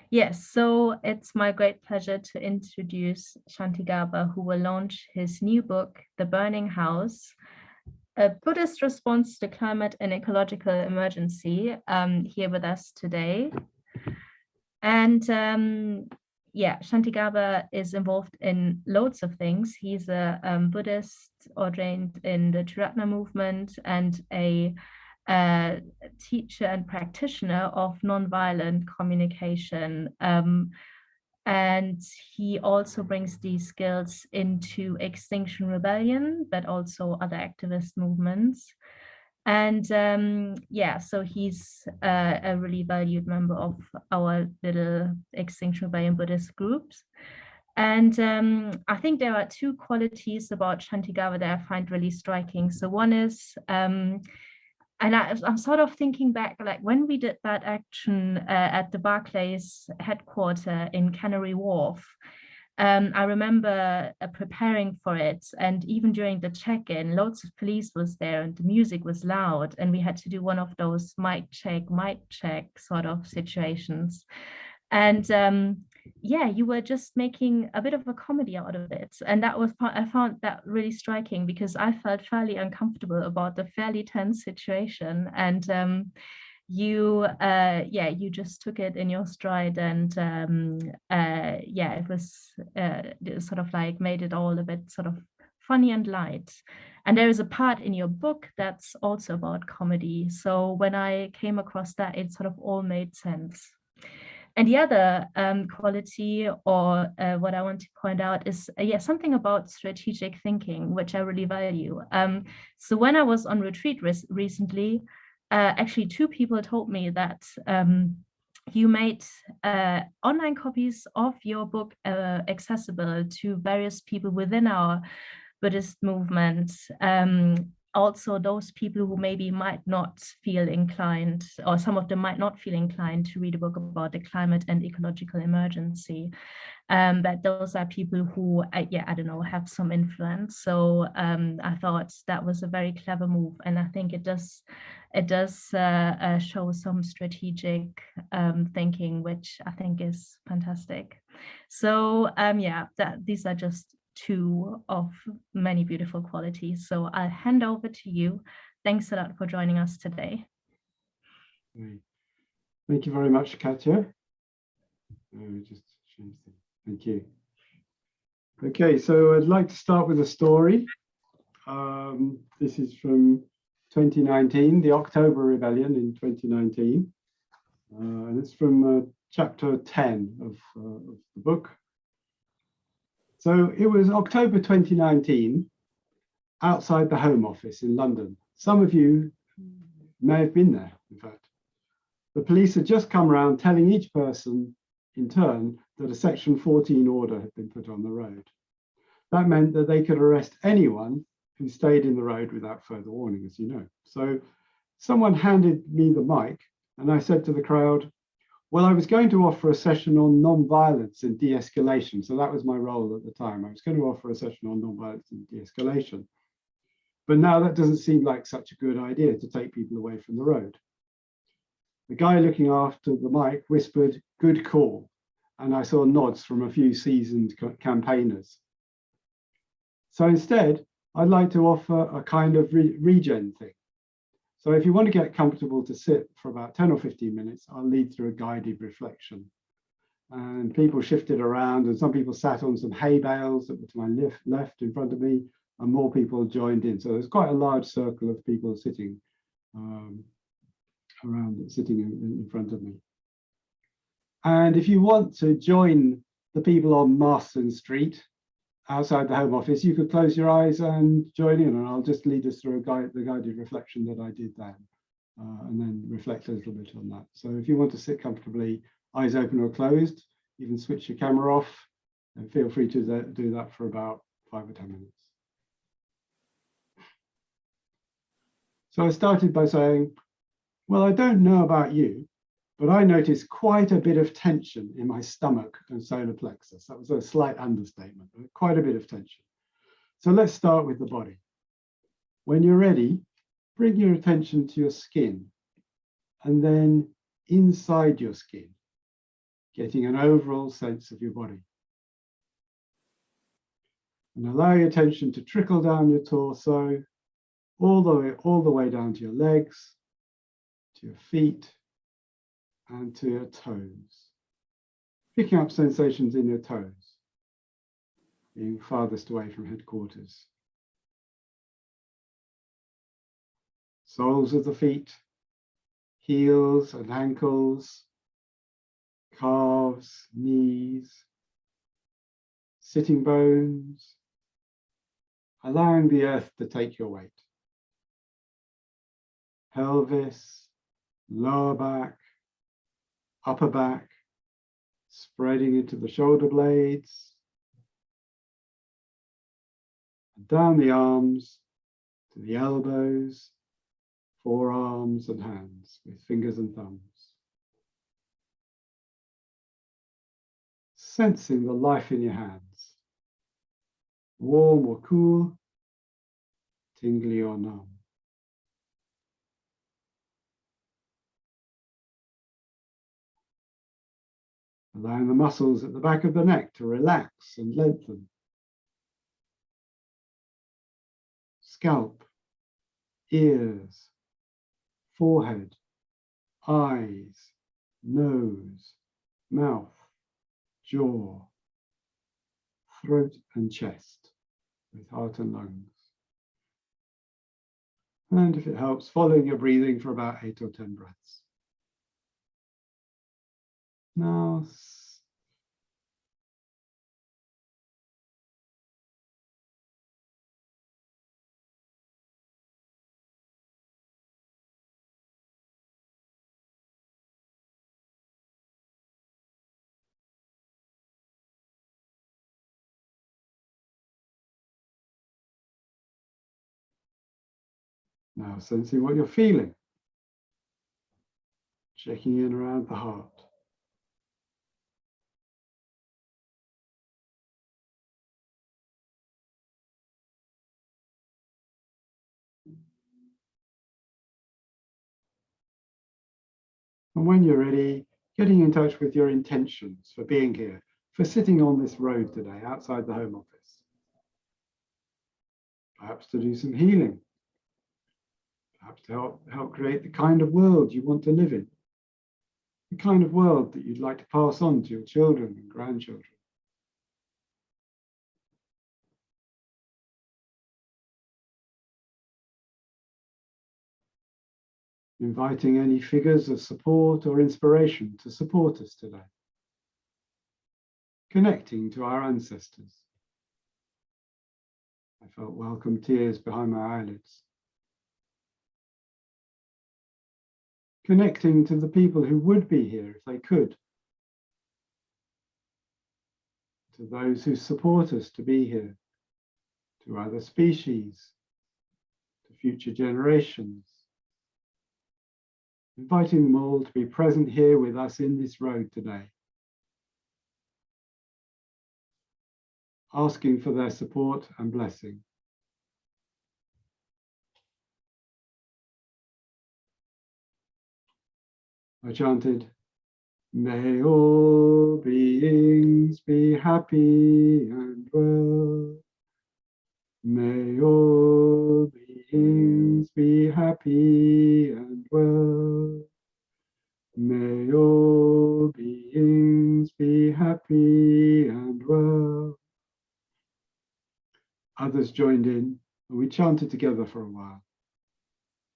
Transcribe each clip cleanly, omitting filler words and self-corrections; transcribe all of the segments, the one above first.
Yes, so it's my great pleasure to introduce Shanti Gaba, who will launch his new book, The Burning House, a Buddhist response to climate and ecological emergency, here with us today. And yeah, Shanti Gaba is involved in loads of things. He's a Buddhist ordained in the Triratna movement and a teacher and practitioner of nonviolent communication. And he also brings these skills into Extinction Rebellion, but also other activist movements. And yeah, so he's a really valued member of our little Extinction Rebellion Buddhist groups. And I think there are two qualities about Shanti Gaba that I find really striking. So one is, and I'm sort of thinking back, like when we did that action at the Barclays headquarters in Canary Wharf, I remember preparing for it, and even during the check-in, loads of police was there and the music was loud, and we had to do one of those mic check sort of situations. And yeah, you were just making a bit of a comedy out of it. And that was I found that really striking because I felt fairly uncomfortable about the fairly tense situation. And you just took it in your stride, and yeah, it was sort of like made it all a bit sort of funny and light. And there is a part in your book that's also about comedy. So when I came across that, it sort of all made sense. And the other quality, or what I want to point out, is yeah, something about strategic thinking, which I really value. So when I was on retreat recently, actually two people told me that you made online copies of your book accessible to various people within our Buddhist movement. Also those people who maybe might not feel inclined, or some of them might not feel inclined to read a book about the climate and ecological emergency. But those are people who, yeah, I don't know, have some influence. So I thought that was a very clever move. And I think it does show some strategic thinking, which I think is fantastic. So yeah, these are just two of many beautiful qualities. So I'll hand over to you. Thanks a lot for joining us today. Thank you very much, Katya. Thank you. Okay, so I'd like to start with a story. This is from 2019, the October Rebellion in 2019. And it's from chapter 10 of the book. So it was October 2019, outside the Home Office in London. Some of you may have been there, in fact. The police had just come around telling each person in turn that a Section 14 order had been put on the road. That meant that they could arrest anyone who stayed in the road without further warning, as you know. So someone handed me the mic and I said to the crowd, well, I was going to offer a session on non-violence and de-escalation. So that was my role at the time. I was going to offer a session on non-violence and de-escalation. But now that doesn't seem like such a good idea to take people away from the road. The guy looking after the mic whispered, good call. And I saw nods from a few seasoned campaigners. So instead, I'd like to offer a kind of regen thing. So if you want to get comfortable to sit for about 10 or 15 minutes, I'll lead through a guided reflection. And people shifted around, and some people sat on some hay bales that were to my left in front of me, and more people joined in. So there's quite a large circle of people sitting in front of me. And if you want to join the people on Marston Street, outside the Home Office, you could close your eyes and join in, and I'll just lead us through the guided reflection that I did then, and then reflect a little bit on that. So if you want to sit comfortably, eyes open or closed, you can switch your camera off, and feel free to do that for about 5 or 10 minutes. So I started by saying, well, I don't know about you, but I noticed quite a bit of tension in my stomach and solar plexus. That was a slight understatement, but quite a bit of tension. So let's start with the body. When you're ready, bring your attention to your skin and then inside your skin. getting an overall sense of your body. And allow your attention to trickle down your torso, all the way down to your legs, to your feet, and to your toes. Picking up sensations in your toes, being farthest away from headquarters. Soles of the feet, heels and ankles, calves, knees, sitting bones, allowing the earth to take your weight. Pelvis, lower back, upper back, spreading into the shoulder blades, and down the arms to the elbows, forearms and hands with fingers and thumbs. Sensing the life in your hands, warm or cool, tingly or numb. Allowing the muscles at the back of the neck to relax and lengthen. Scalp, ears, forehead, eyes, nose, mouth, jaw, throat and chest with heart and lungs. And if it helps, following your breathing for about 8 or 10 breaths. Now, sensing what you're feeling. Checking in around the heart. And when you're ready, getting in touch with your intentions for being here, for sitting on this road today outside the home office. Perhaps to do some healing. Perhaps to help create the kind of world you want to live in. The kind of world that you'd like to pass on to your children and grandchildren. Inviting any figures of support or inspiration to support us today. Connecting to our ancestors. I felt welcome tears behind my eyelids. Connecting to the people who would be here if they could. To those who support us to be here. To other species. To future generations. Inviting them all to be present here with us in this road today. Asking for their support and blessing. I chanted, may all beings be happy and well. May all beings be happy and well. May all beings be happy and well. Others joined in, and we chanted together for a while,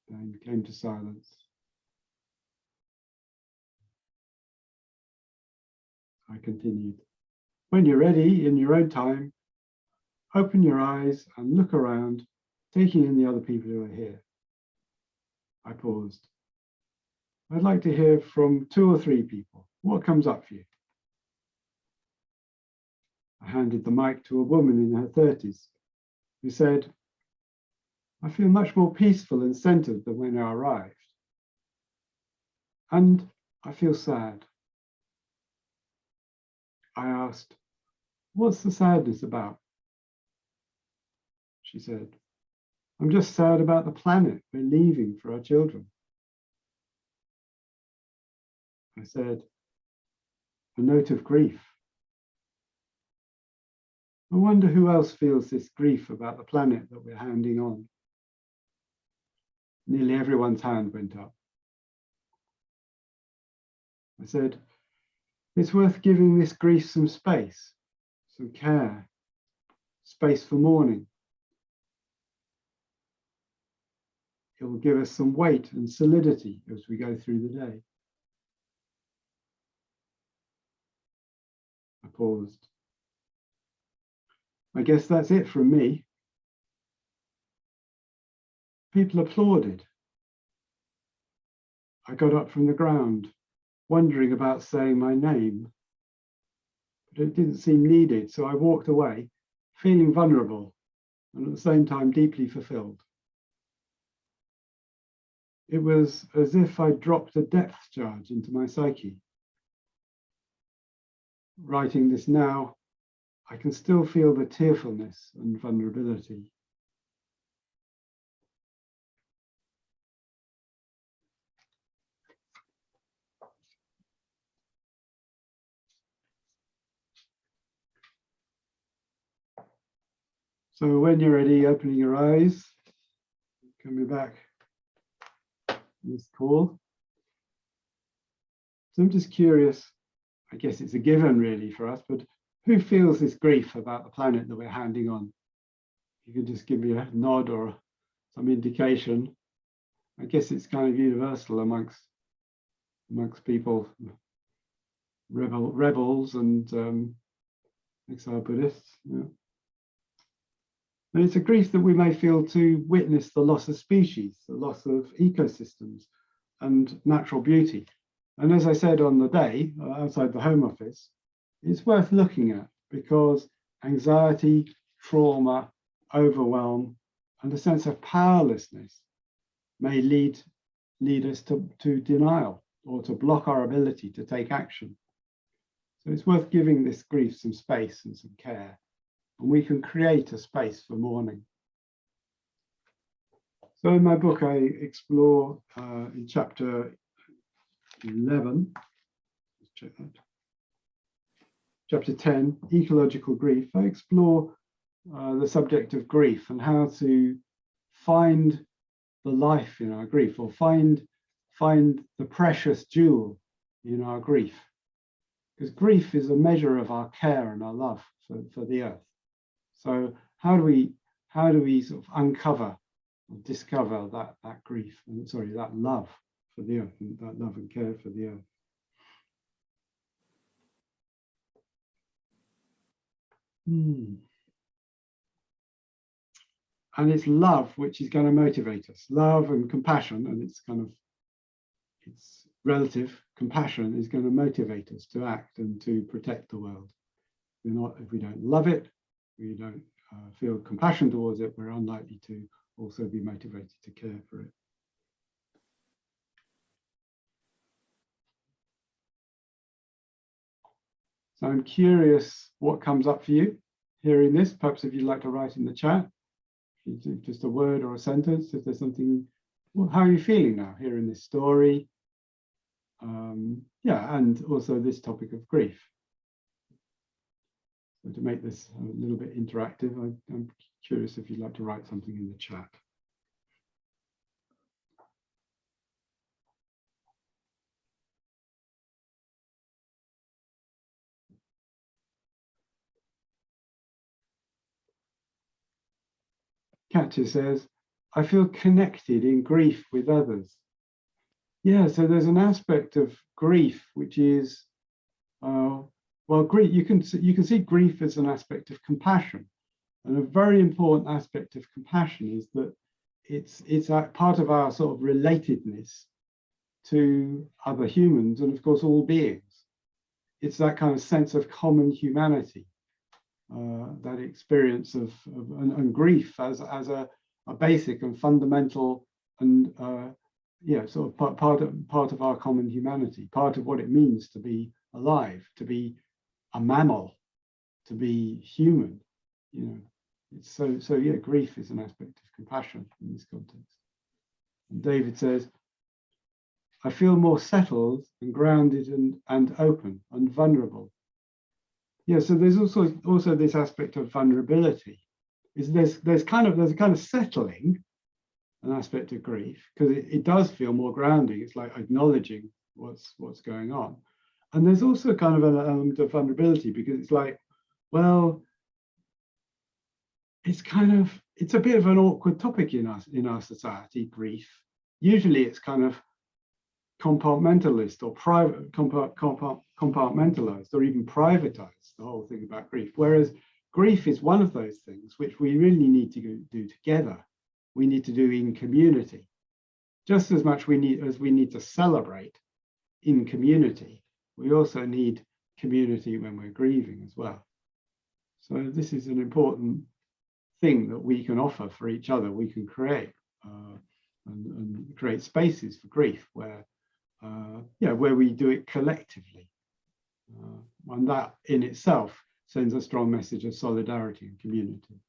then came to silence. I continued. When you're ready, in your own time, open your eyes and look around, taking in the other people who are here. I paused. I'd like to hear from 2 or 3 people. What comes up for you? I handed the mic to a woman in her 30s who said, I feel much more peaceful and centered than when I arrived. And I feel sad. I asked, what's the sadness about? She said, I'm just sad about the planet we're leaving for our children. I said, a note of grief. I wonder who else feels this grief about the planet that we're handing on. Nearly everyone's hand went up. I said, it's worth giving this grief some space, some care, space for mourning. It will give us some weight and solidity as we go through the day. I paused. I guess that's it from me. People applauded. I got up from the ground, wondering about saying my name, but it didn't seem needed, so I walked away, feeling vulnerable and at the same time deeply fulfilled. It was as if I dropped a depth charge into my psyche. Writing this now, I can still feel the tearfulness and vulnerability. So when you're ready, opening your eyes, coming back to this call. So I'm just curious, I guess it's a given really for us, but who feels this grief about the planet that we're handing on? You can just give me a nod or some indication. I guess it's kind of universal amongst people, rebels and XR Buddhists. Yeah. And it's a grief that we may feel to witness the loss of species, the loss of ecosystems and natural beauty. And as I said on the day outside the Home Office, it's worth looking at because anxiety, trauma, overwhelm, and a sense of powerlessness may lead us to denial or to block our ability to take action. So it's worth giving this grief some space and some care, and we can create a space for mourning. So in my book, I explore in chapter 11, let's check that. Chapter 10, Ecological Grief, I explore the subject of grief and how to find the life in our grief, or find the precious jewel in our grief. Because grief is a measure of our care and our love for the earth. So how do we sort of uncover or discover that grief, and that love for the earth, and that love and care for the earth? And it's love which is going to motivate us. Love and compassion, and it's relative. Compassion is going to motivate us to act and to protect the world. If we don't love it, we don't feel compassion towards it, we're unlikely to also be motivated to care for it. So I'm curious what comes up for you hearing this. Perhaps if you'd like to write in the chat, just a word or a sentence, if there's something, well, how are you feeling now hearing this story? Yeah, and also this topic of grief. So to make this a little bit interactive, I'm curious if you'd like to write something in the chat. Katya says, I feel connected in grief with others. Yeah, so there's an aspect of grief which is, well, grief, you can see grief as an aspect of compassion. And a very important aspect of compassion is that it's a part of our sort of relatedness to other humans and of course all beings. It's that kind of sense of common humanity, that experience and grief as a basic and fundamental and yeah, sort of part of our common humanity, part of what it means to be alive, to be a mammal, to be human. You know, it's so yeah, grief is an aspect of compassion in this context. And David says, I feel more settled and grounded and open and vulnerable. Yeah, so there's also this aspect of vulnerability. There's a kind of settling, an aspect of grief, because it does feel more grounding. It's like acknowledging what's going on. And there's also kind of an element of vulnerability, because it's like, well, it's a bit of an awkward topic in our society, grief. Usually it's kind of compartmentalist or private, compartmentalized or even privatized, the whole thing about grief. Whereas grief is one of those things which we really need to do together. We need to do in community. Just as much we need to celebrate in community, we also need community when we're grieving as well. So this is an important thing that we can offer for each other. We can create and create spaces for grief where we do it collectively. And that in itself sends a strong message of solidarity and community.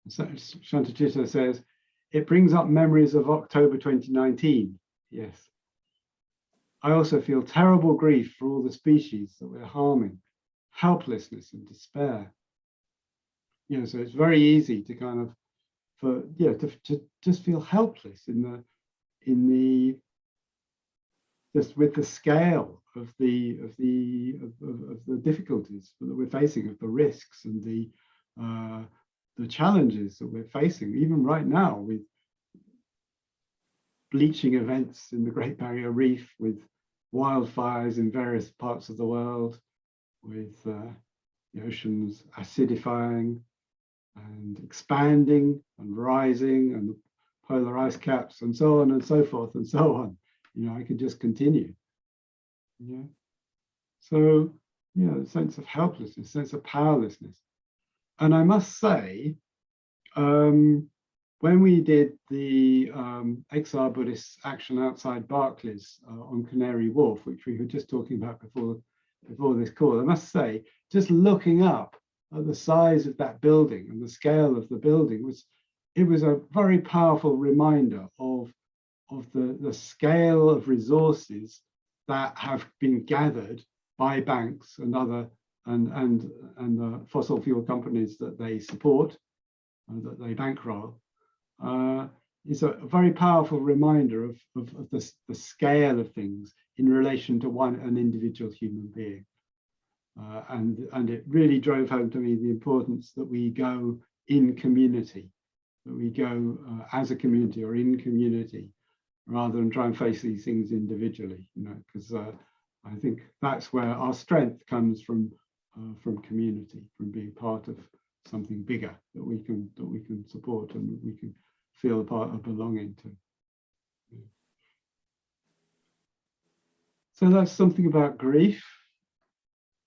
So Shanti says, it brings up memories of October 2019. Yes. I also feel terrible grief for all the species that we're harming, helplessness and despair. So it's very easy to kind of, to just feel helpless just with the scale of the difficulties that we're facing, of the risks and the challenges that we're facing, even right now with bleaching events in the Great Barrier Reef, with wildfires in various parts of the world, with the oceans acidifying and expanding and rising, and the polar ice caps and so on and so forth and so on. I could just continue. So a sense of helplessness, sense of powerlessness. And I must say, when we did the XR Buddhist action outside Barclays on Canary Wharf, which we were just talking about before this call, I must say, just looking up at the size of that building and the scale of the building was a very powerful reminder of the scale of resources that have been gathered by banks and other and the fossil fuel companies that they support, that they bankroll. It's a very powerful reminder of the scale of things in relation to an individual human being. And it really drove home to me the importance that we go in community, that we go as a community or in community, rather than try and face these things individually, because I think that's where our strength comes from community, from being part of something bigger that we can support and we can feel a part of belonging to. So that's something about grief,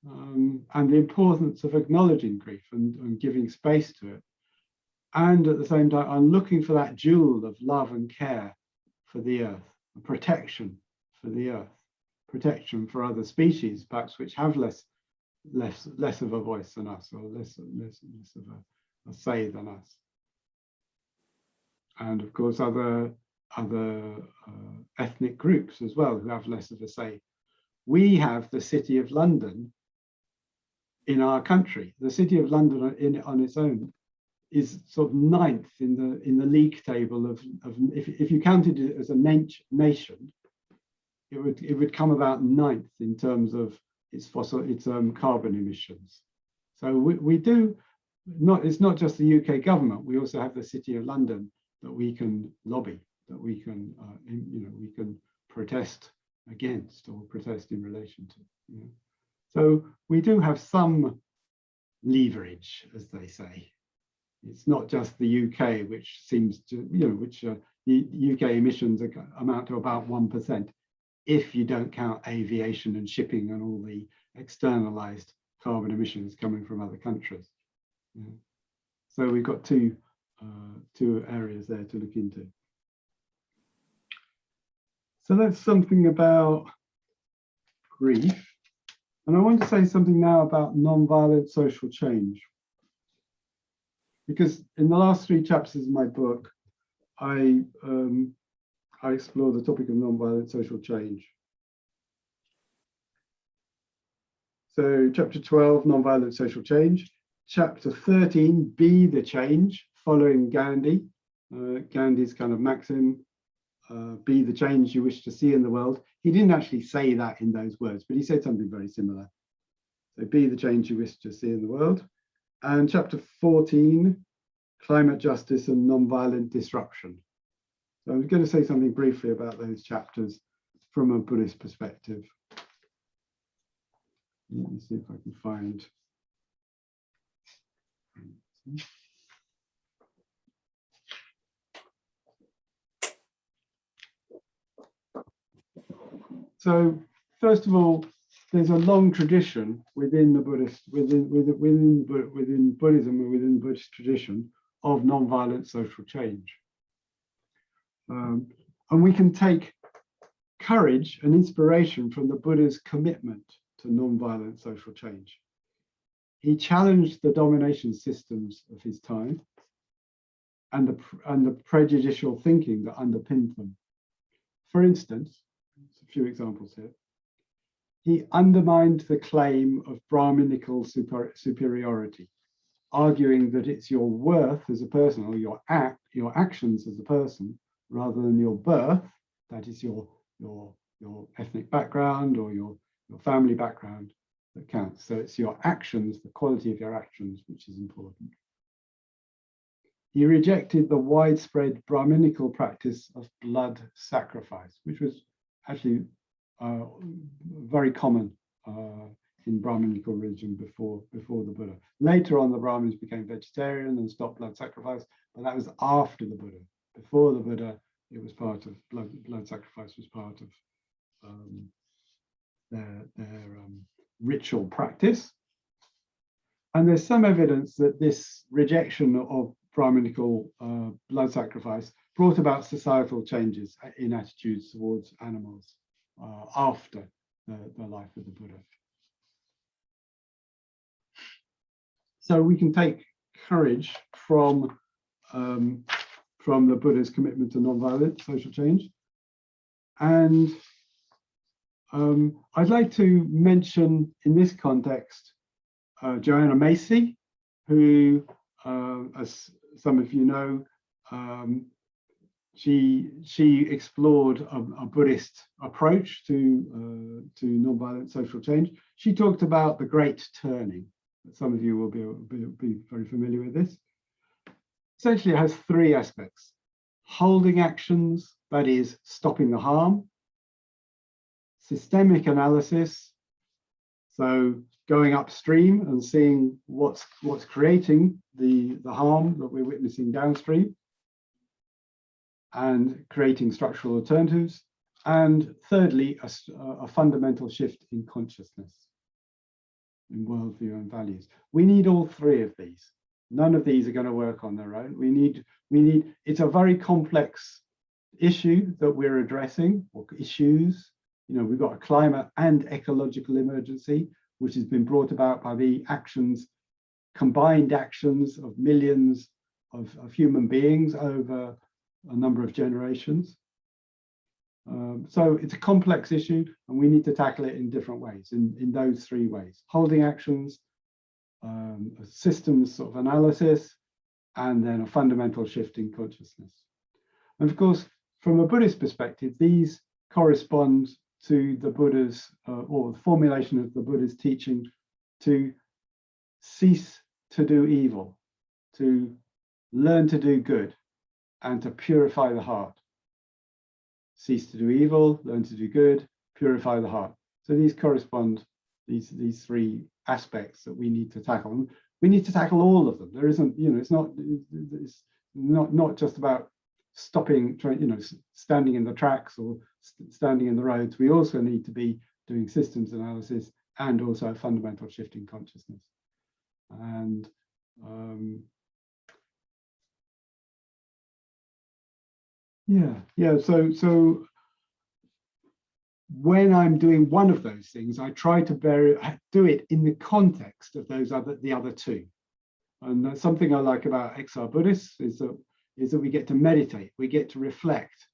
and the importance of acknowledging grief and giving space to it. And at the same time, I'm looking for that jewel of love and care for the earth, protection for the earth, protection for other species, perhaps which have less of a voice than us, or less of a say than us. And of course, other ethnic groups as well who have less of a say. We have the City of London in our country. The City of London on its own is sort of ninth in the league table of if you counted it as a nation, it would come about ninth in terms of its carbon emissions. So we do not. It's not just the UK government. We also have the City of London that we can lobby, that we can we can protest against or protest in relation to. So we do have some leverage, as they say. It's not just the UK, which seems to, the UK emissions amount to about 1%, if you don't count aviation and shipping and all the externalized carbon emissions coming from other countries. So we've got two areas there to look into. So that's something about grief. And I want to say something now about nonviolent social change. Because in the last 3 chapters of my book, I I explore the topic of nonviolent social change. So chapter 12, Nonviolent Social Change. Chapter 13, Be the Change, following Gandhi. Gandhi's kind of maxim, be the change you wish to see in the world. He didn't actually say that in those words, but he said something very similar. So be the change you wish to see in the world. And chapter 14, Climate Justice and Nonviolent Disruption. So I'm going to say something briefly about those chapters from a Buddhist perspective. Let me see if I can find. So first of all, there's a long tradition within the Buddhist, within Buddhism and within the Buddhist tradition of nonviolent social change. And we can take courage and inspiration from the Buddha's commitment to nonviolent social change. He challenged the domination systems of his time and the prejudicial thinking that underpinned them. For instance, a few examples here. He undermined the claim of Brahminical superiority, arguing that it's your worth as a person or your actions as a person, rather than your birth, that is your ethnic background or your family background, that counts. So it's your actions, the quality of your actions, which is important. He rejected the widespread Brahminical practice of blood sacrifice, which was actually very common in Brahminical religion before the Buddha. Later on, the Brahmins became vegetarian and stopped blood sacrifice, but that was after the Buddha. Before the Buddha, it was part of blood sacrifice was part of their ritual practice. And there's some evidence that this rejection of Brahminical blood sacrifice brought about societal changes in attitudes towards animals after the life of the Buddha. So we can take courage from the Buddha's commitment to nonviolent social change. And I'd like to mention in this context Joanna Macy, who, as some of you know, she explored a Buddhist approach to nonviolent social change. She talked about the Great Turning. Some of you will be very familiar with this. Essentially, it has three aspects: holding actions, that is, stopping the harm; systemic analysis, so going upstream and seeing what's creating the harm that we're witnessing downstream, and creating structural alternatives; and thirdly, a fundamental shift in consciousness, in worldview and values. We need all three of these. None of these are going to work on their own. We need. It's a very complex issue that we're addressing, or issues. You know, we've got a climate and ecological emergency, which has been brought about by the combined actions of millions of human beings over a number of generations. So it's a complex issue, and we need to tackle it in different ways, in those three ways: holding actions, a systems sort of analysis, and then a fundamental shift in consciousness. And of course, from a Buddhist perspective, these correspond to the Buddha's, or the formulation of the Buddha's teaching to cease to do evil, to learn to do good, and to purify the heart. Cease to do evil, learn to do good, purify the heart. So these correspond, these three aspects that we need to tackle. And we need to tackle all of them. There isn't, you know, it's not just about stopping, you know, standing in the tracks or standing in the roads. We also need to be doing systems analysis and also a fundamental shift in consciousness. And so when I'm doing one of those things, I try to do it in the context of the other two. And that's something I like about XR Buddhists is that we get to meditate, we get to reflect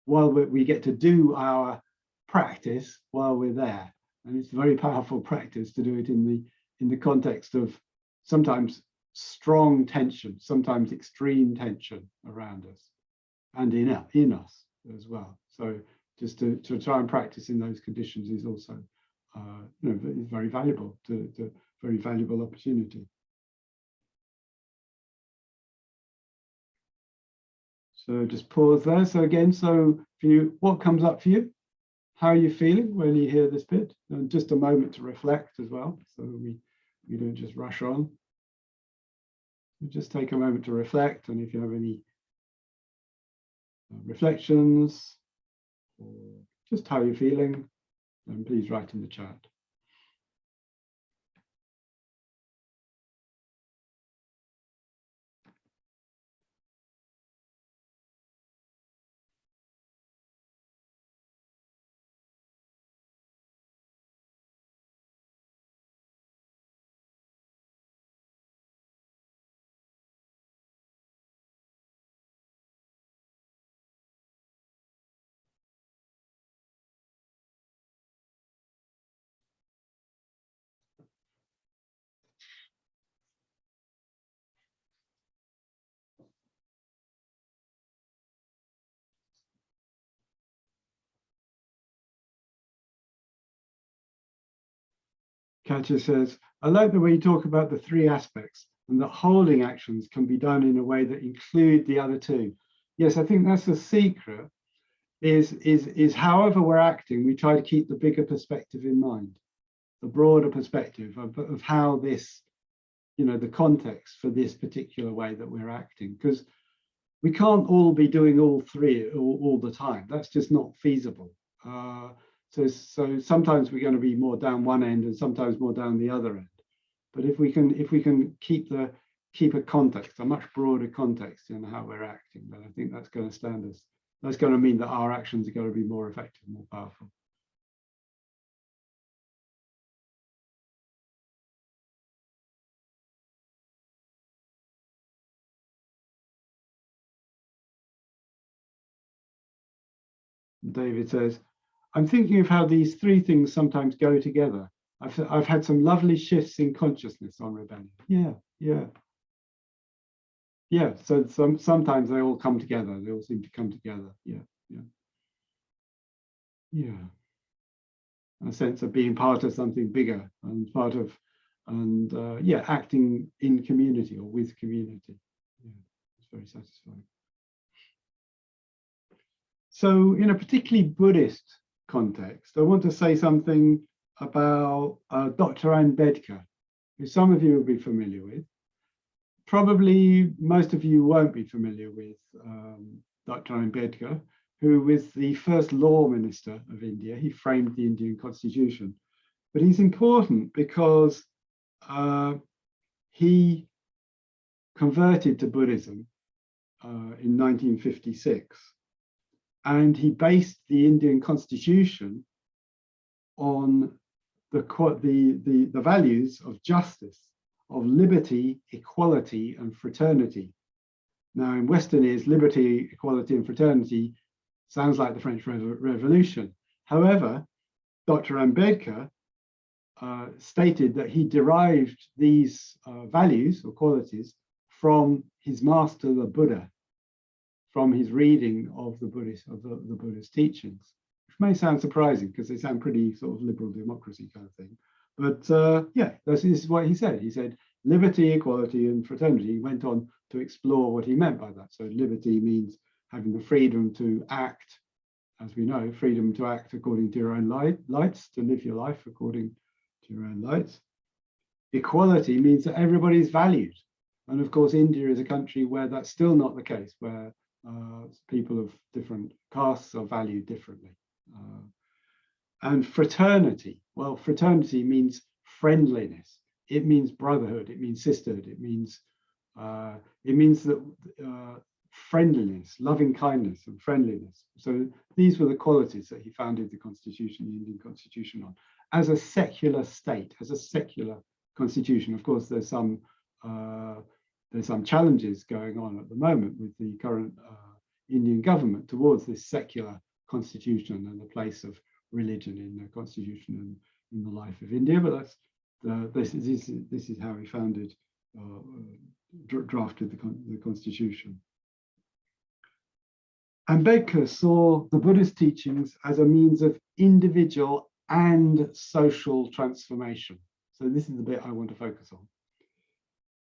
while we get to do our practice while we're there. And it's a very powerful practice to do it in the context of sometimes strong tension, sometimes extreme tension around us and in us as well. So just to try and practice in those conditions is also is very valuable, very valuable opportunity. So just pause there. So again, so for you, what comes up for you? How are you feeling when you hear this bit? And just a moment to reflect as well, so we don't just rush on. Just take a moment to reflect, and if you have any reflections or just how you're feeling, then please write in the chat. Katja says, I like the way you talk about the three aspects and that holding actions can be done in a way that include the other two. Yes, I think that's the secret, is however we're acting, we try to keep the bigger perspective in mind, the broader perspective of how this, the context for this particular way that we're acting, because we can't all be doing all three all the time. That's just not feasible. So sometimes we're going to be more down one end and sometimes more down the other end. But if we can keep a context, a much broader context in how we're acting, then I think that's going to stand us. That's going to mean that our actions are going to be more effective, more powerful. David says, I'm thinking of how these three things sometimes go together. I've had some lovely shifts in consciousness on rebellion. Yeah. So sometimes they all come together. They all seem to come together. Yeah. A sense of being part of something bigger and acting in community or with community. Yeah, it's very satisfying. So in a particularly Buddhist context, I want to say something about Dr. Ambedkar, who some of you will be familiar with. Probably most of you won't be familiar with Dr. Ambedkar, who was the first law minister of India. He framed the Indian constitution. But he's important because he converted to Buddhism in 1956. And he based the Indian constitution on the values of justice, of liberty, equality, and fraternity. Now, in Western ears, liberty, equality, and fraternity sounds like the French Revolution. However, Dr. Ambedkar stated that he derived these values or qualities from his master, the Buddha, from his reading of the Buddhist teachings, which may sound surprising because they sound pretty sort of liberal democracy kind of thing. But this is what he said. He said liberty, equality, and fraternity. He went on to explore what he meant by that. So liberty means having the freedom to act, as we know, freedom to act according to your own lights, to live your life according to your own lights. Equality means that everybody's valued. And of course, India is a country where that's still not the case, where people of different castes are valued differently. And fraternity, well, fraternity means friendliness. It means brotherhood. It means sisterhood. It means that friendliness, loving kindness, and friendliness. So these were the qualities that he founded the Constitution, the Indian Constitution, on, as a secular state, as a secular constitution. Of course, there's some challenges going on at the moment with the current Indian government towards this secular constitution and a place of religion in the constitution and in the life of India. But this is how he founded, drafted the constitution. Ambedkar saw the Buddhist teachings as a means of individual and social transformation. So this is the bit I want to focus on.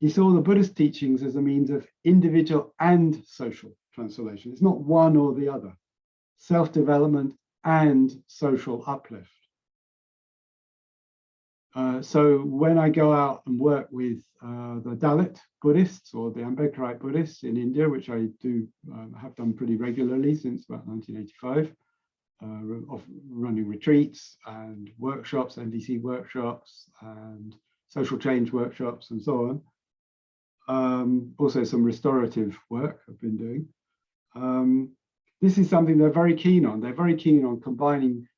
He saw the Buddhist teachings as a means of individual and social transformation. It's not one or the other. Self-development and social uplift. So when I go out and work with the Dalit Buddhists or the Ambedkarite Buddhists in India, which I do have done pretty regularly since about 1985, of running retreats and workshops, NDC workshops and social change workshops and so on. Also some restorative work I've been doing. This is something they're very keen on. They're very keen on combining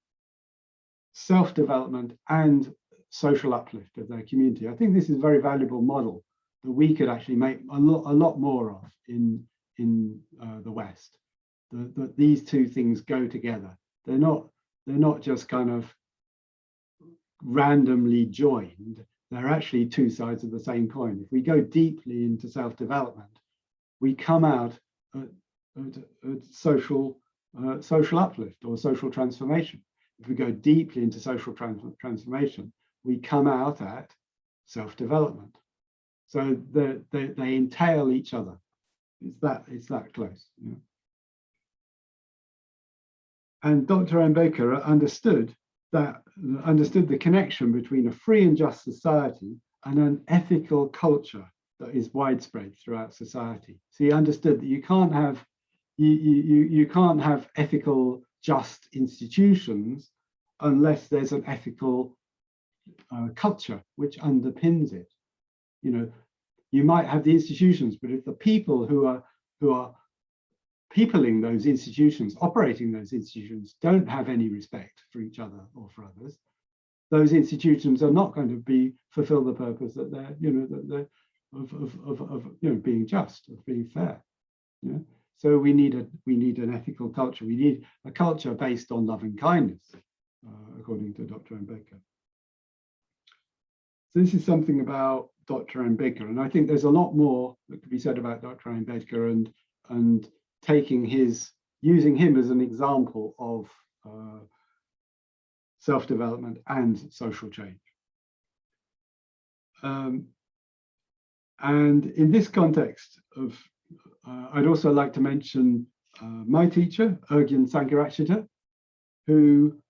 self-development and social uplift of their community. I think this is a very valuable model that we could actually make a lot more of in the West. That these two things go together. They're not just kind of randomly joined. They're actually two sides of the same coin. If we go deeply into self-development, we come out at social uplift or social transformation. If we go deeply into social transformation, we come out at self-development. So they entail each other. It's that close. You know? And Dr. Ambedkar understood the connection between a free and just society and an ethical culture that is widespread throughout society. So he understood that you can't have ethical, just institutions unless there's an ethical culture which underpins it. You know, you might have the institutions, but if the people who are peopling those institutions, operating those institutions, don't have any respect for each other or for others, those institutions are not going to fulfill the purpose that they're, of being just, of being fair. You know? So we need an ethical culture. We need a culture based on loving kindness, according to Dr. Ambedkar. So this is something about Dr. Ambedkar, and I think there's a lot more that could be said about Dr. Ambedkar and using him as an example of self-development and social change. And in this context I'd also like to mention my teacher, Urgyen Sangharakshita, who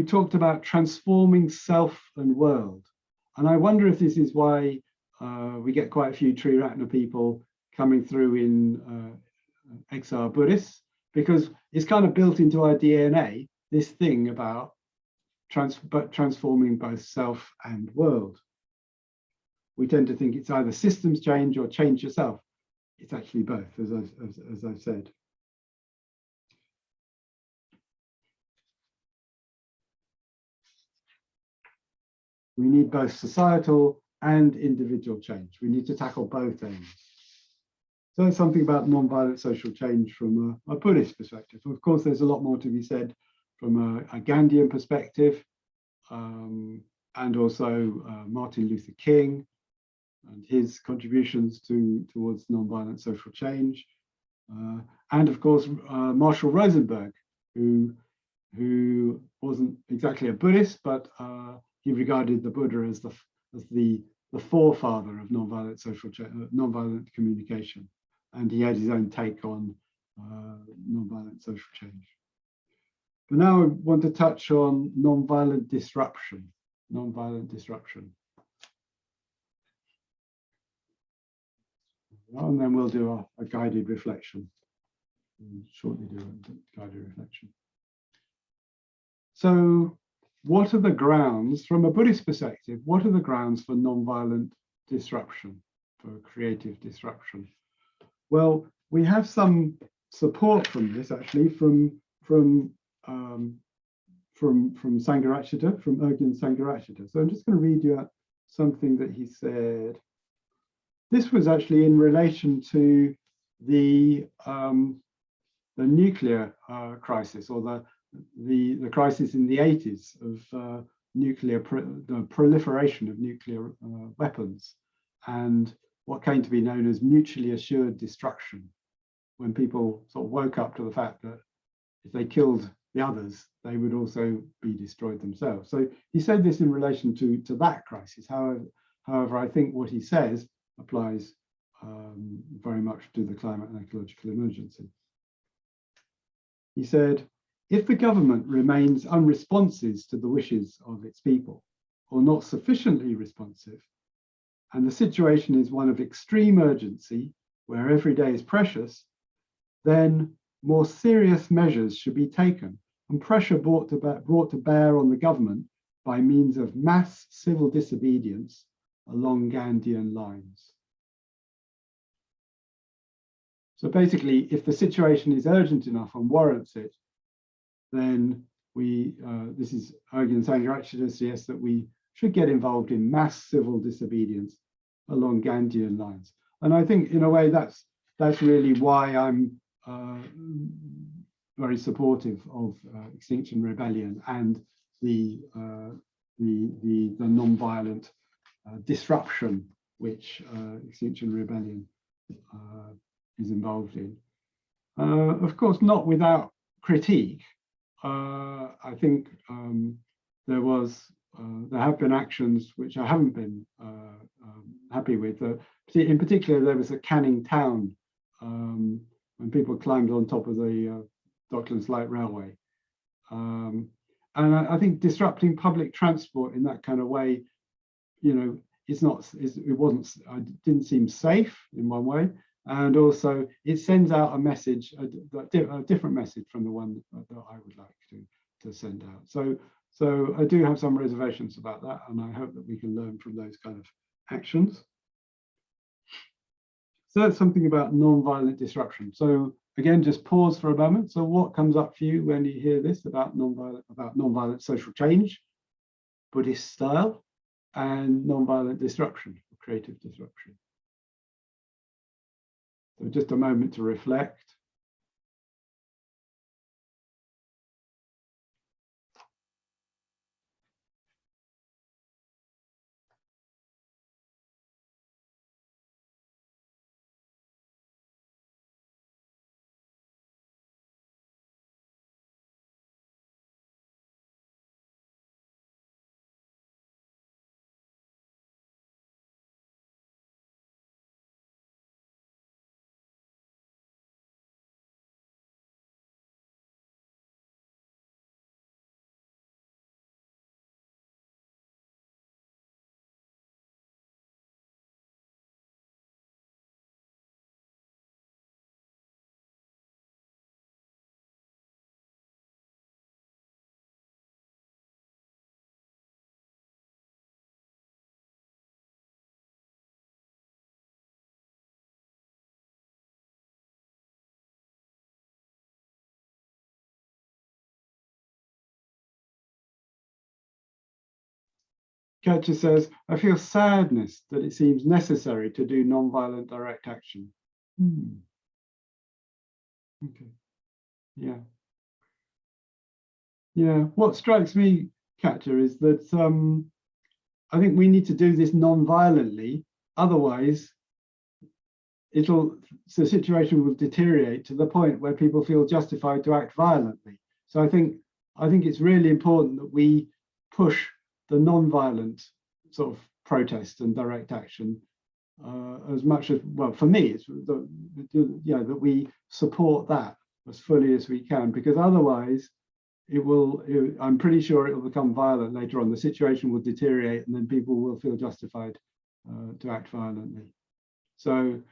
talked about transforming self and world. And I wonder if this is why we get quite a few Triratna people coming through in XR Buddhists, because it's kind of built into our DNA, this thing about transforming both self and world. We tend to think it's either systems change or change yourself. It's actually both, as I've said. We need both societal and individual change. We need to tackle both aims. So it's something about nonviolent social change from a Buddhist perspective. Of course, there's a lot more to be said from a Gandhian perspective, and also Martin Luther King and his contributions towards nonviolent social change, and of course Marshall Rosenberg, who wasn't exactly a Buddhist, but he regarded the Buddha as the forefather of nonviolent social nonviolent communication, and he had his own take on nonviolent social change. But now I want to touch on nonviolent disruption. Nonviolent disruption. And then we'll do a guided reflection. We'll shortly do a guided reflection. So what are the grounds, from a Buddhist perspective, what are the grounds for nonviolent disruption, for creative disruption? Well, we have some support from this actually from Sangharakshita, from Urgyen Sangharakshita. So I'm just going to read you out something that he said. This was actually in relation to the nuclear crisis, or the crisis in the 80s of the proliferation of nuclear weapons, and what came to be known as mutually assured destruction, when people sort of woke up to the fact that if they killed the others, they would also be destroyed themselves. So he said this in relation to that crisis. However, I think what he says applies very much to the climate and ecological emergency. He said, if the government remains unresponsive to the wishes of its people, or not sufficiently responsive, and the situation is one of extreme urgency, where every day is precious, then more serious measures should be taken and pressure brought to bear on the government by means of mass civil disobedience along Gandhian lines. So basically, if the situation is urgent enough and warrants it, then this is Ergin Sangarachita suggests that we should get involved in mass civil disobedience along Gandhian lines. And I think in a way that's really why I'm very supportive of Extinction Rebellion and the nonviolent disruption which Extinction Rebellion is involved in. Of course, not without critique. I think there have been actions which I haven't been happy with. In particular, there was a Canning Town when people climbed on top of the Docklands Light Railway. And I think disrupting public transport in that kind of way, it didn't seem safe in one way. And also it sends out a message, a different message from the one that I would like to send out. So I do have some reservations about that, and I hope that we can learn from those kind of actions. So that's something about nonviolent disruption. So again, just pause for a moment. So what comes up for you when you hear this about nonviolent social change, Buddhist style, and nonviolent disruption, creative disruption? So just a moment to reflect. Katja says, I feel sadness that it seems necessary to do nonviolent direct action. Okay. Yeah. Yeah. What strikes me, Katja, is that I think we need to do this non-violently. Otherwise, the situation will deteriorate to the point where people feel justified to act violently. So I think it's really important that we push the non-violent sort of protest and direct action as much as, well, for me, it's that we support that as fully as we can, because otherwise I'm pretty sure it will become violent later on. The situation will deteriorate and then people will feel justified to act violently. So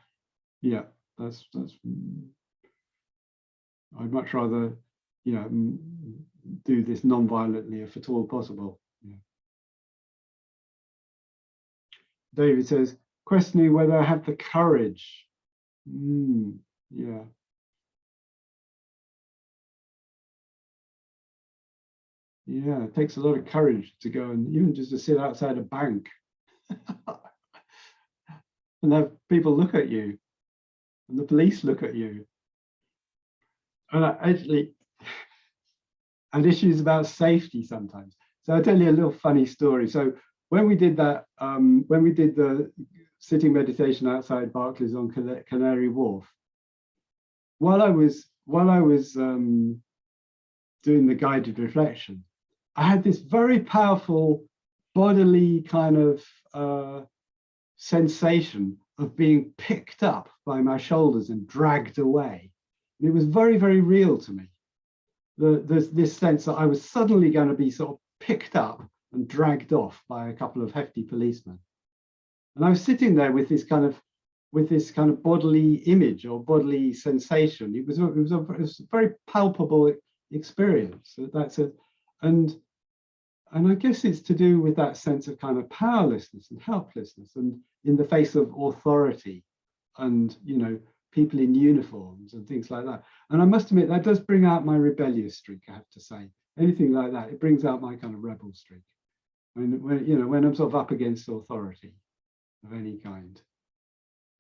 yeah, that's I'd much rather do this non-violently if at all possible. Yeah. David says, questioning whether I have the courage. Yeah. Yeah, it takes a lot of courage to go and even just to sit outside a bank and have people look at you and the police look at you. and and issues about safety sometimes. So I'll tell you a little funny story. So when we did that, when we did the sitting meditation outside Barclays on Canary Wharf, while I was doing the guided reflection, I had this very powerful bodily kind of sensation of being picked up by my shoulders and dragged away. And it was very, very real to me. There's this sense that I was suddenly going to be sort of picked up and dragged off by a couple of hefty policemen. And I was sitting there with this kind of bodily image or bodily sensation. It was a very palpable experience. And I guess it's to do with that sense of kind of powerlessness and helplessness, and in the face of authority, and people in uniforms and things like that. And I must admit, that does bring out my rebellious streak, I have to say. Anything like that, it brings out my kind of rebel streak. When I'm sort of up against authority of any kind.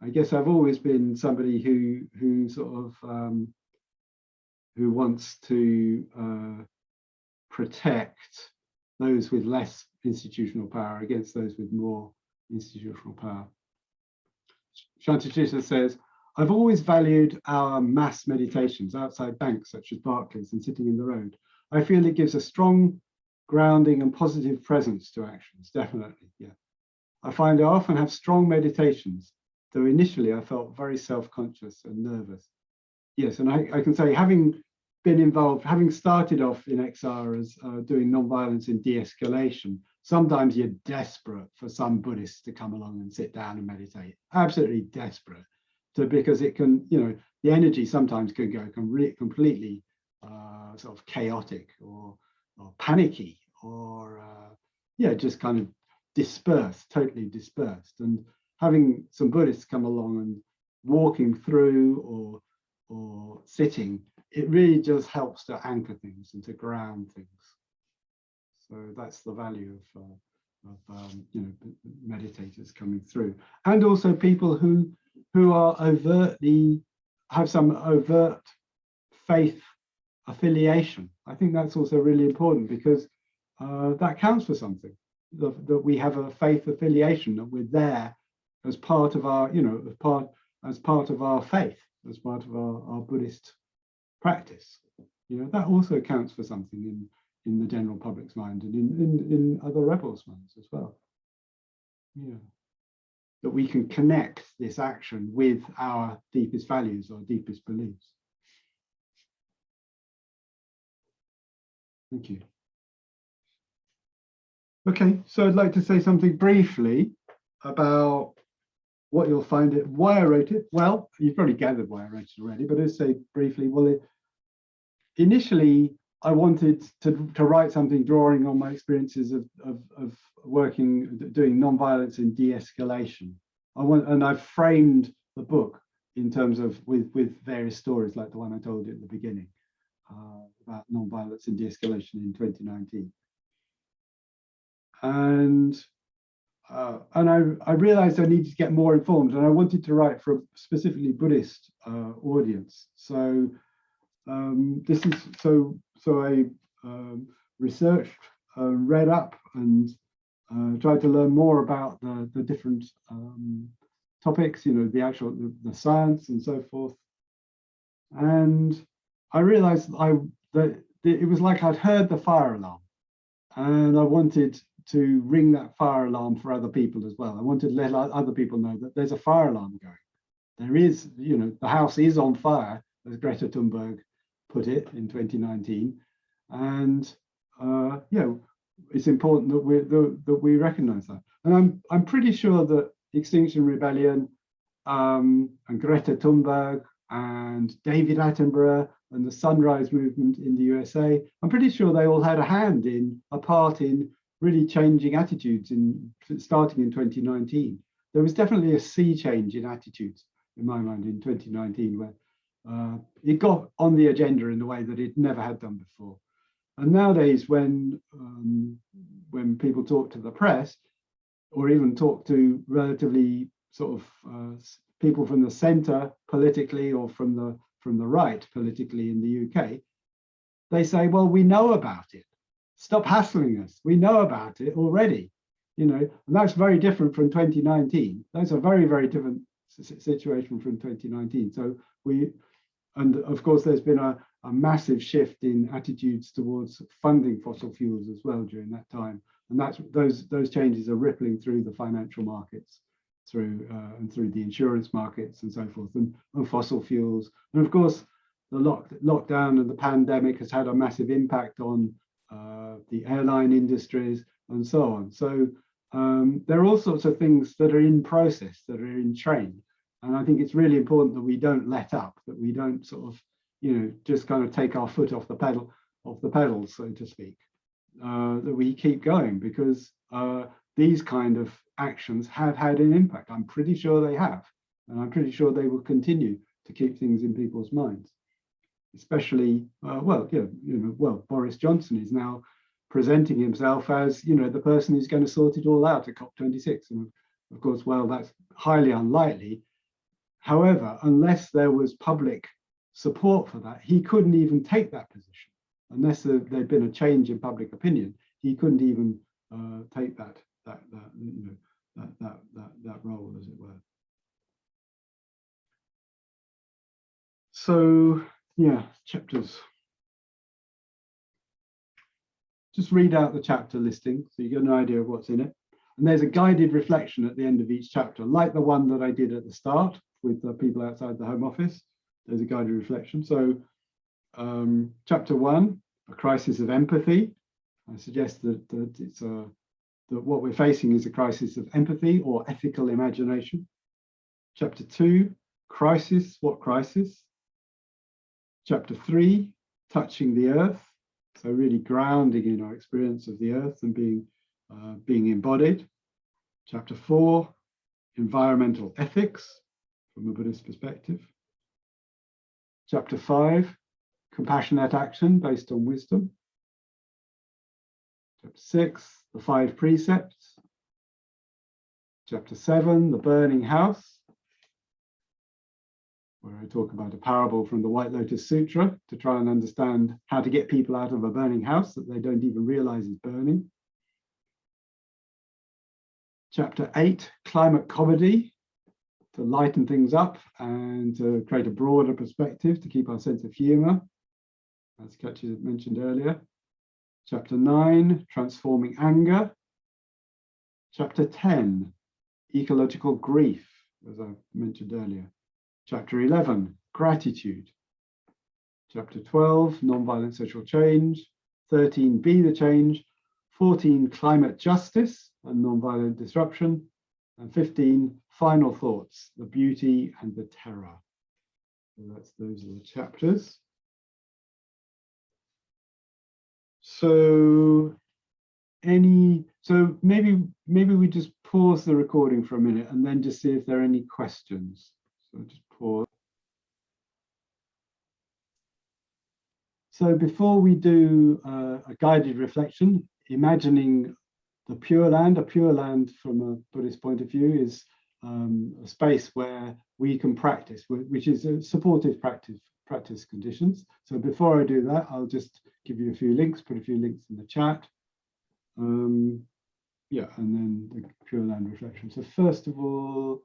I guess I've always been somebody who sort of who wants to protect those with less institutional power against those with more institutional power. Shanti Gaba says, I've always valued our mass meditations outside banks such as Barclays and sitting in the road. I feel it gives a strong grounding and positive presence to actions, definitely, yeah. I find I often have strong meditations, though initially I felt very self-conscious and nervous. Yes, and I can say, having been involved, having started off in XR as doing nonviolence in de-escalation, sometimes you're desperate for some Buddhists to come along and sit down and meditate, absolutely desperate, because it can, the energy sometimes can go completely sort of chaotic or panicky, or just kind of dispersed, totally dispersed. And having some Buddhists come along and walking through or sitting, it really just helps to anchor things and to ground things. So that's the value of meditators coming through, and also people who are overtly have some overt faith affiliation. I think that's also really important, because that counts for something. That we have a faith affiliation, that we're there as part of our, as part of our faith, as part of our Buddhist practice. That also counts for something in the general public's mind, and in other rebels' minds as well. Yeah. That we can connect this action with our deepest values or deepest beliefs. Thank you. Okay, so I'd like to say something briefly about what you'll find it, why I wrote it. Well, you've probably gathered why I wrote it already, but I'll say briefly, initially I wanted to write something drawing on my experiences of working, doing nonviolence in de-escalation. And I've framed the book in terms of with various stories, like the one I told you at the beginning about nonviolence in de-escalation in 2019. And I realized I needed to get more informed, and I wanted to write for a specifically Buddhist audience. So I researched, read up, and tried to learn more about the different topics, the science and so forth. And I realized that it was like I'd heard the fire alarm, and I wanted to ring that fire alarm for other people as well. I wanted to let other people know that there's a fire alarm going. There is, the house is on fire, as Greta Thunberg put it in 2019. And it's important that we recognize that. And I'm pretty sure that Extinction Rebellion and Greta Thunberg and David Attenborough and the Sunrise Movement in the USA, I'm pretty sure they all had a part in really changing attitudes starting in 2019. There was definitely a sea change in attitudes, in my mind, in 2019, where it got on the agenda in a way that it never had done before. And nowadays, when people talk to the press, or even talk to relatively sort of people from the center politically, or from from the right politically in the UK, they say, well, we know about it. Stop hassling us. We know about it already. You know, and that's very different from 2019. That's a very, very different situation from 2019. So and of course, there's been a massive shift in attitudes towards funding fossil fuels as well during that time. And those changes are rippling through the financial markets, through the insurance markets and so forth, and fossil fuels. And of course, the lockdown and the pandemic has had a massive impact on the airline industries and so on. So there are all sorts of things that are in process, that are in train. And I think it's really important that we don't let up, that we don't sort of, you know, just kind of take our foot off the pedal, so to speak, that we keep going, because these kind of actions have had an impact. I'm pretty sure they have, and I'm pretty sure they will continue to keep things in people's minds. Especially, Boris Johnson is now presenting himself as, you know, the person who's going to sort it all out at COP26. And of course, well, that's highly unlikely. However, unless there was public support for that, he couldn't even take that position. Unless there'd been a change in public opinion, he couldn't even take that role, as it were. So, yeah, chapters. Just read out the chapter listing so you get an idea of what's in it. And there's a guided reflection at the end of each chapter, like the one that I did at the start with the people outside the Home Office. There's a guided reflection. So chapter 1, a crisis of empathy. I suggest that that what we're facing is a crisis of empathy or ethical imagination. Chapter 2, crisis, what crisis? Chapter 3, touching the earth. So really grounding in our experience of the earth and being embodied. Chapter 4, environmental ethics from a Buddhist perspective. Chapter 5, compassionate action based on wisdom. Chapter 6, the 5 precepts. Chapter 7, the burning house, where I talk about a parable from the White Lotus Sutra to try and understand how to get people out of a burning house that they don't even realize is burning. Chapter 8, climate comedy, to lighten things up and to create a broader perspective, to keep our sense of humor, as Kachi mentioned earlier. Chapter 9, transforming anger. Chapter 10, ecological grief, as I mentioned earlier. Chapter 11, gratitude. Chapter 12, nonviolent social change. 13, be the change. 14, climate justice and nonviolent disruption. And 15, final thoughts, the beauty and the terror. So those are the chapters. So maybe we just pause the recording for a minute and then just see if there are any questions. So just pause. So before we do a guided reflection, imagining the Pure Land, a Pure Land from a Buddhist point of view is a space where we can practice, which is a supportive practice conditions. So before I do that, I'll just give you a few links, put a few links in the chat. Yeah, and then the Pure Land reflection. So first of all,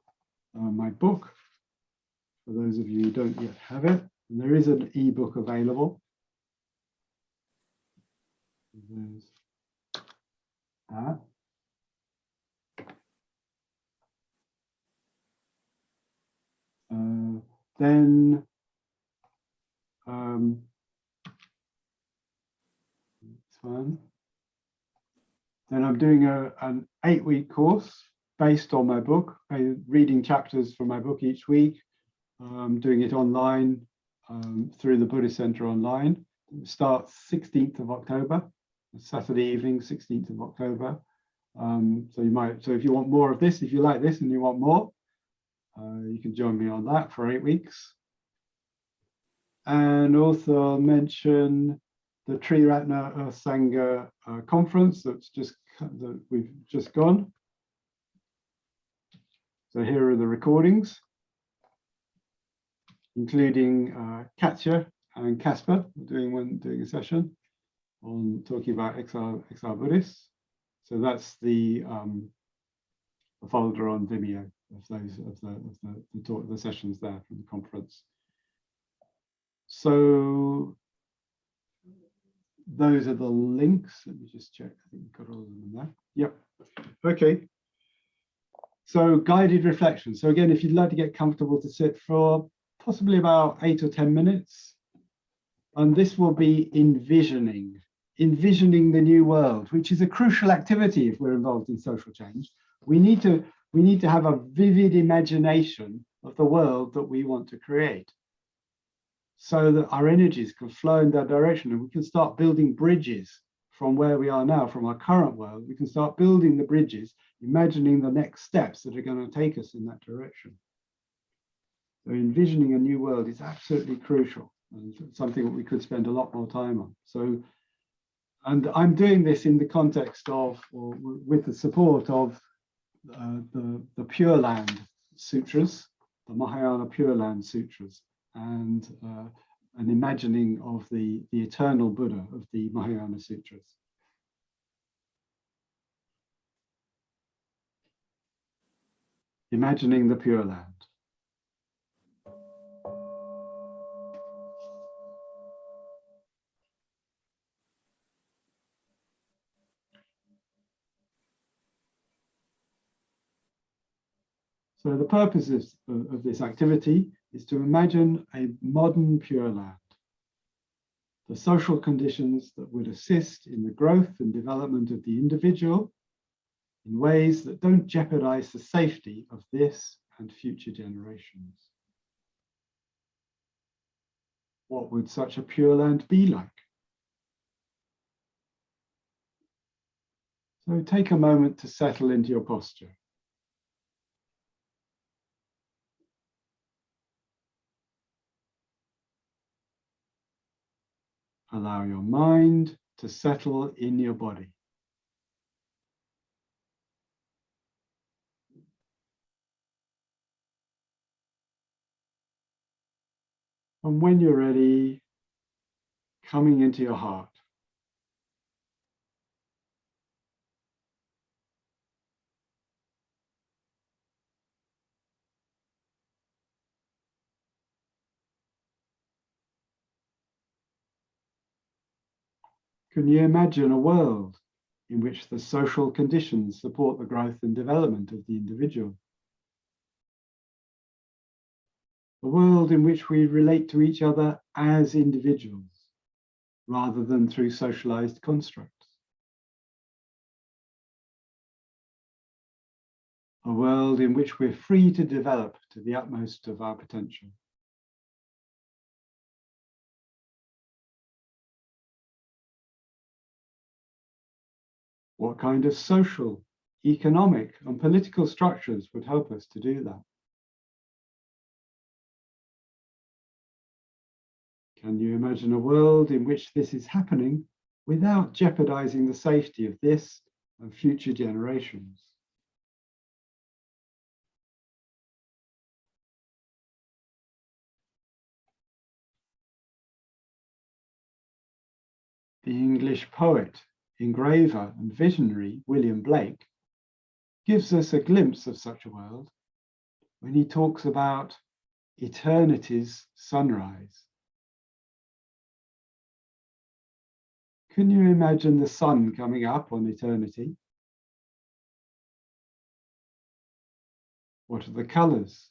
my book, for those of you who don't yet have it, and there is an ebook available. There's that. Then this one. Then I'm doing an 8-week course based on my book, reading chapters from my book each week, doing it online through the Buddhist Center online. It starts 16th of October, Saturday evening, 16th of October. So if you want more of this, if you like this and you want more, you can join me on that for 8 weeks. And also I'll mention the Triratna Earth Sangha conference that we've just gone. So here are the recordings. including Katja and Casper doing a session on talking about XR Buddhists. So that's the folder on Vimeo of the sessions there from the conference. So those are the links. Let me just check. I think we've got all of them there. Yep. Okay. So guided reflection. So again, if you'd like to get comfortable to sit for possibly about 8 or 10 minutes, and this will be envisioning the new world, which is a crucial activity if we're involved in social change. We need to have a vivid imagination of the world that we want to create, so that our energies can flow in that direction and we can start building bridges from where we are now, from our current world. We can start building the bridges, imagining the next steps that are going to take us in that direction. So envisioning a new world is absolutely crucial and something that we could spend a lot more time on. So, and I'm doing this in the context of, or with the support of the Pure Land Sutras, the Mahayana Pure Land Sutras, and an imagining of the eternal Buddha of the Mahayana Sutras. Imagining the Pure Land. So the purpose of this activity is to imagine a modern Pure Land, the social conditions that would assist in the growth and development of the individual in ways that don't jeopardize the safety of this and future generations. What would such a Pure Land be like? So take a moment to settle into your posture. Allow your mind to settle in your body. And when you're ready, coming into your heart. Can you imagine a world in which the social conditions support the growth and development of the individual? A world in which we relate to each other as individuals, rather than through socialized constructs. A world in which we're free to develop to the utmost of our potential. What kind of social, economic, and political structures would help us to do that? Can you imagine a world in which this is happening without jeopardizing the safety of this and future generations? The English poet, engraver, and visionary William Blake gives us a glimpse of such a world when he talks about eternity's sunrise. Can you imagine the sun coming up on eternity? What are the colors?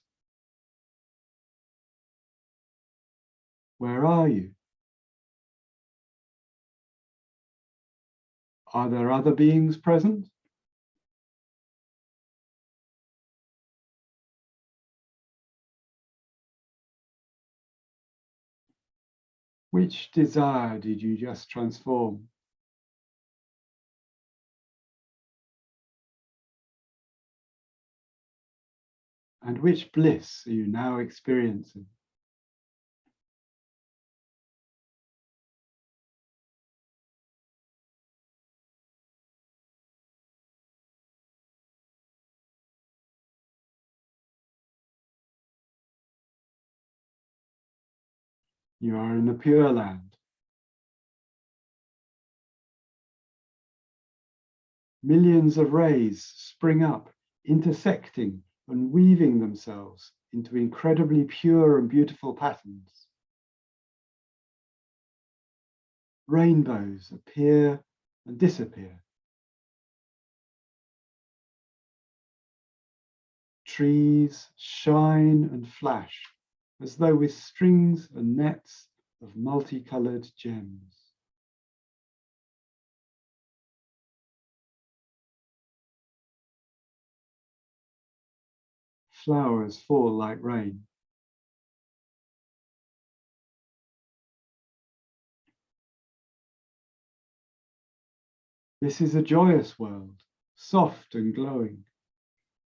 Where are you? Are there other beings present? Which desire did you just transform? And which bliss are you now experiencing? You are in the Pure Land. Millions of rays spring up, intersecting and weaving themselves into incredibly pure and beautiful patterns. Rainbows appear and disappear. Trees shine and flash as though with strings and nets of multicolored gems. Flowers fall like rain. This is a joyous world, soft and glowing,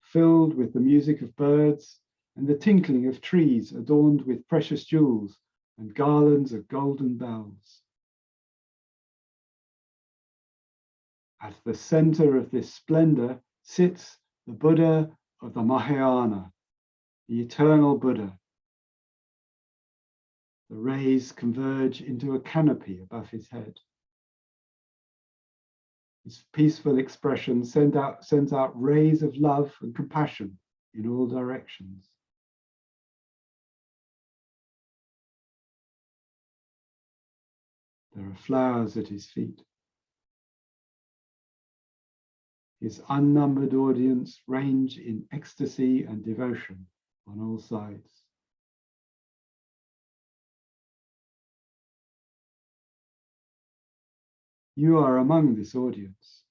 filled with the music of birds and the tinkling of trees adorned with precious jewels and garlands of golden bells. At the center of this splendor sits the Buddha of the Mahayana, the eternal Buddha. The rays converge into a canopy above his head. His peaceful expression sends out rays of love and compassion in all directions. There are flowers at his feet. His unnumbered audience range in ecstasy and devotion on all sides. You are among this audience.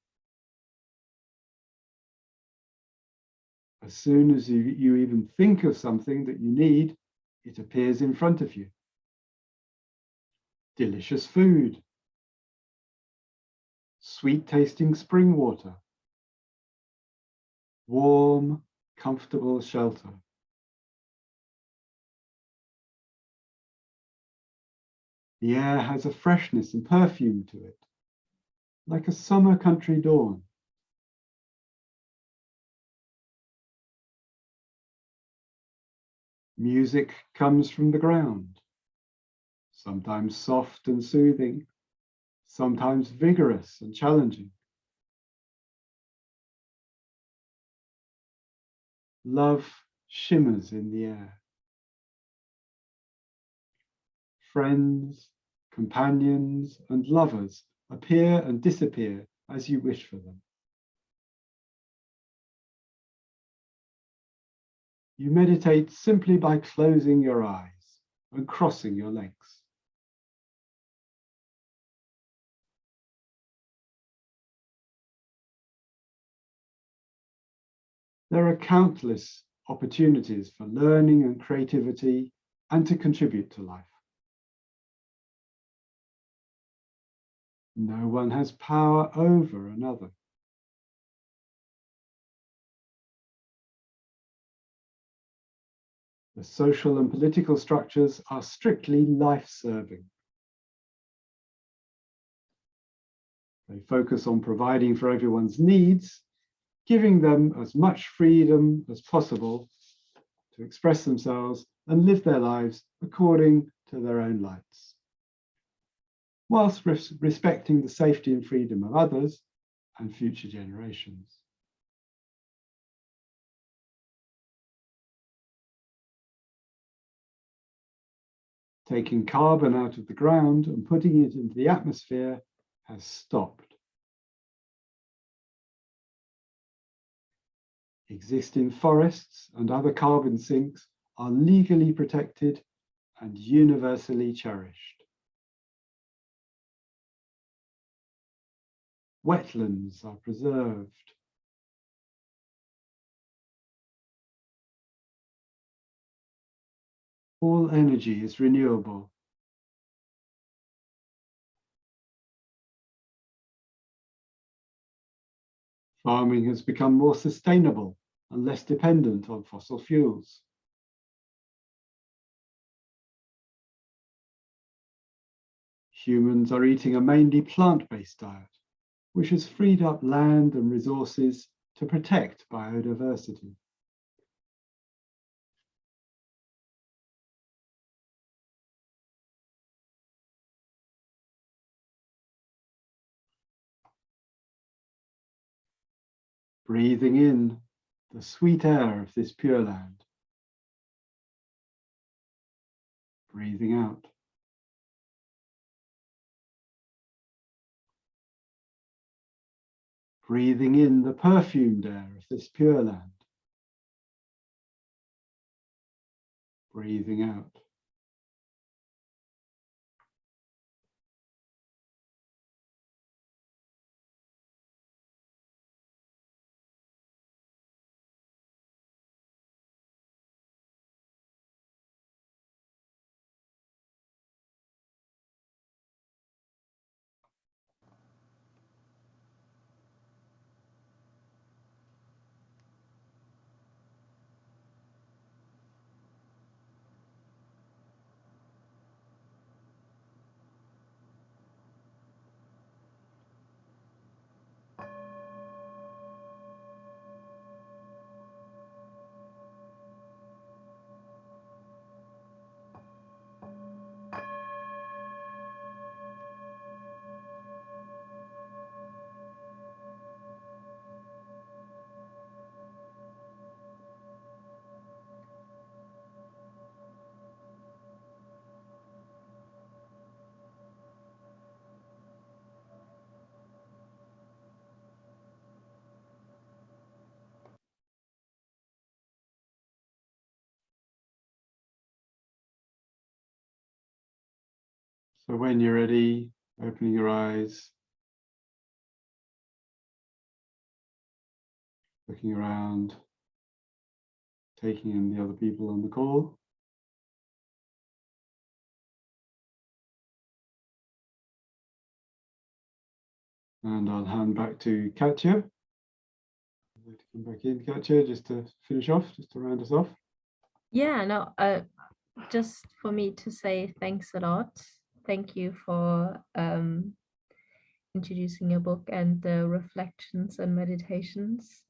As soon as you even think of something that you need, it appears in front of you. Delicious food, sweet tasting spring water, warm, comfortable shelter. The air has a freshness and perfume to it, like a summer country dawn. Music comes from the ground, sometimes soft and soothing, sometimes vigorous and challenging. Love shimmers in the air. Friends, companions, and lovers appear and disappear as you wish for them. You meditate simply by closing your eyes and crossing your legs. There are countless opportunities for learning and creativity and to contribute to life. No one has power over another. The social and political structures are strictly life-serving. They focus on providing for everyone's needs, giving them as much freedom as possible to express themselves and live their lives according to their own lights, whilst respecting the safety and freedom of others and future generations. Taking carbon out of the ground and putting it into the atmosphere has stopped. Existing forests and other carbon sinks are legally protected and universally cherished. Wetlands are preserved. All energy is renewable. Farming has become more sustainable and less dependent on fossil fuels. Humans are eating a mainly plant-based diet, which has freed up land and resources to protect biodiversity. Breathing in the sweet air of this pure land. Breathing out. Breathing in the perfumed air of this pure land. Breathing out. So when you're ready, opening your eyes, looking around, taking in the other people on the call. And I'll hand back to Katya. I'd like to come back in, Katya, just to finish off, just to round us off. Yeah, no, just for me to say thanks a lot. Thank you for introducing your book and the reflections and meditations.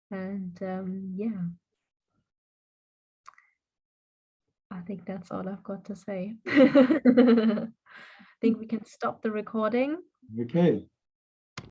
And yeah, I think that's all I've got to say. I think we can stop the recording. Okay.